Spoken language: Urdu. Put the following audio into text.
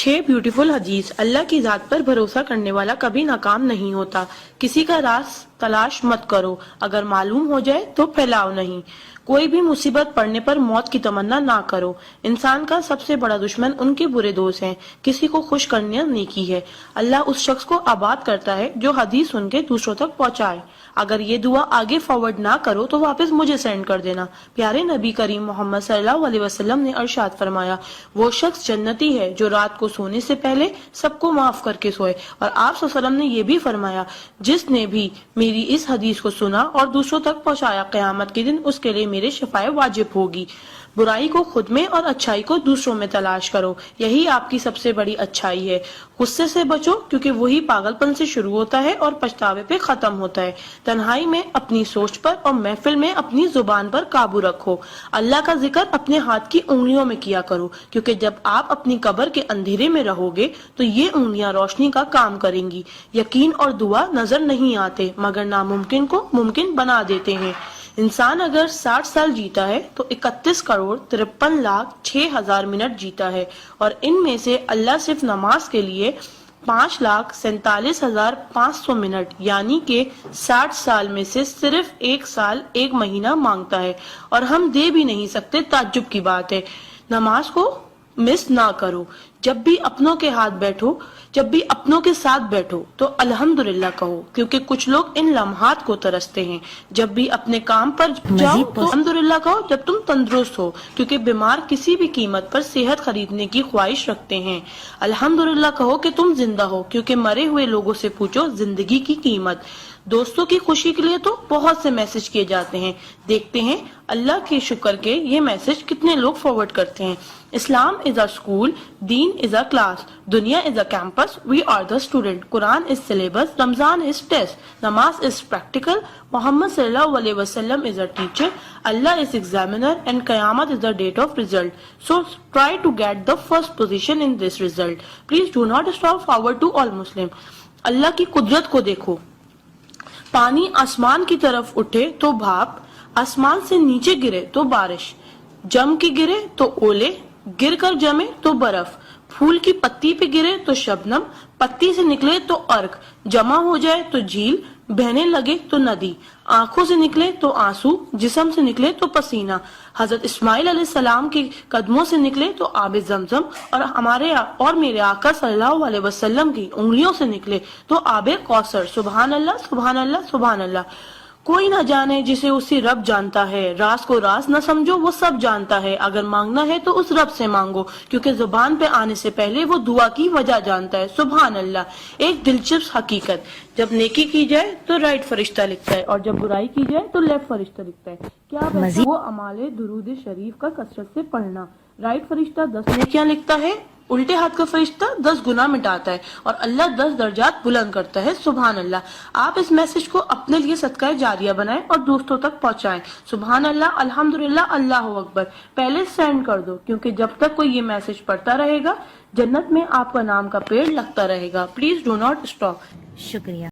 6 بیوٹیفل حدیث۔ اللہ کی ذات پر بھروسہ کرنے والا کبھی ناکام نہیں ہوتا۔ کسی کا راز تلاش مت کرو، اگر معلوم ہو جائے تو پھیلاؤ نہیں۔ کوئی بھی مصیبت پڑنے پر موت کی تمنا نہ کرو۔ انسان کا سب سے بڑا دشمن ان کے برے دوست ہیں۔ کسی کو خوش کرنا نیکی ہے۔ اللہ اس شخص کو آباد کرتا ہے جو حدیث سن کے دوسروں تک پہنچائے۔ اگر یہ دعا آگے فارورڈ نہ کرو تو واپس مجھے سینڈ کر دینا۔ پیارے نبی کریم محمد صلی اللہ علیہ وسلم نے ارشاد فرمایا، وہ شخص جنتی ہے جو رات کو سونے سے پہلے سب کو معاف کر کے سوئے۔ اور آپ صلی اللہ علیہ وسلم نے یہ بھی فرمایا، جس نے بھی میری اس حدیث کو سنا اور دوسروں تک پہنچایا، قیامت کے دن اس کے لیے میرے شفاعت واجب ہوگی۔ برائی کو خود میں اور اچھائی کو دوسروں میں تلاش کرو، یہی آپ کی سب سے بڑی اچھائی ہے۔ غصے سے بچو کیونکہ وہی پاگل پن سے شروع ہوتا ہے اور پچھتاوے پہ ختم ہوتا ہے۔ تنہائی میں اپنی سوچ پر اور محفل میں اپنی زبان پر قابو رکھو۔ اللہ کا ذکر اپنے ہاتھ کی انگلیوں میں کیا کرو، کیونکہ جب آپ اپنی قبر کے اندھیرے میں رہو گے تو یہ انگلیاں روشنی کا کام کریں گی۔ یقین اور دعا نظر نہیں آتے مگر ناممکن کو ممکن بنا دیتے ہیں۔ انسان اگر 60 سال جیتا ہے تو 31 کروڑ 53 لاکھ 6 ہزار منٹ جیتا ہے، اور ان میں سے اللہ صرف نماز کے لیے 5,47,500 منٹ یعنی کہ 60 سال میں سے صرف 1 سال 1 مہینہ مانگتا ہے، اور ہم دے بھی نہیں سکتے۔ تعجب کی بات ہے۔ نماز کو مس نہ کرو۔ جب بھی اپنوں کے ساتھ بیٹھو تو الحمدللہ کہو، کیونکہ کچھ لوگ ان لمحات کو ترستے ہیں۔ جب بھی اپنے کام پر جاؤ تو الحمدللہ کہو جب تم تندرست ہو، کیونکہ بیمار کسی بھی قیمت پر صحت خریدنے کی خواہش رکھتے ہیں۔ الحمدللہ کہو کہ تم زندہ ہو، کیونکہ مرے ہوئے لوگوں سے پوچھو زندگی کی قیمت۔ دوستوں کی خوشی کے لیے تو بہت سے میسج کیے جاتے ہیں، دیکھتے ہیں اللہ کے شکر کے یہ میسج کتنے لوگ فارورڈ کرتے ہیں۔ اسلام از a school, then is a class, دنیا is a campus, we are the student, Quran is syllabus, Ramzan is test, namaz is practical, Muhammad صلی اللہ علیہ وسلم is a teacher, Allah is examiner and Qayamat is the date of result. So try to get the first position in this result. Please do not stop forward to all Muslim. Allah کی قدرت کو دیکھو۔ پانی آسمان کی طرف اٹھے تو بھاپ، آسمان سے نیچے گرے تو بارش، جم کے گرے تو اولے، گر کر جمے تو برف، پھول کی پتی پہ گرے تو شبنم، پتی سے نکلے تو ارک، جمع ہو جائے تو جھیل، بہنے لگے تو ندی، آنکھوں سے نکلے تو آنسو، جسم سے نکلے تو پسینہ، حضرت اسماعیل علیہ السلام کے قدموں سے نکلے تو آب زمزم، اور میرے آقا صلی اللہ علیہ وسلم کی انگلیوں سے نکلے تو آب کوثر۔ سبحان اللہ، سبحان اللہ، سبحان اللہ۔ کوئی نہ جانے جسے اسی رب جانتا ہے، راز کو راز نہ سمجھو وہ سب جانتا ہے، اگر مانگنا ہے تو اس رب سے مانگو، کیونکہ زبان پہ آنے سے پہلے وہ دعا کی وجہ جانتا ہے۔ سبحان اللہ۔ ایک دلچسپ حقیقت، جب نیکی کی جائے تو رائٹ فرشتہ لکھتا ہے، اور جب برائی کی جائے تو لیفٹ فرشتہ لکھتا ہے۔ کیا بہتر وہ اعمال درود شریف کا کثرت سے پڑھنا۔ رائٹ فرشتہ 10 نیکیاں لکھتا ہے، الٹے ہاتھ کا فرشتہ 10 گناہ مٹاتا ہے، اور اللہ 10 درجات بلند کرتا ہے۔ سبحان اللہ۔ آپ اس میسج کو اپنے لیے صدقہ جاریہ بنائیں اور دوستوں تک پہنچائیں۔ سبحان اللہ، الحمدللہ، اللہ اکبر۔ پہلے سینڈ کر دو، کیونکہ جب تک کوئی یہ میسج پڑھتا رہے گا جنت میں آپ کا نام کا پیڑ لگتا رہے گا۔ Please do not stop. شکریہ۔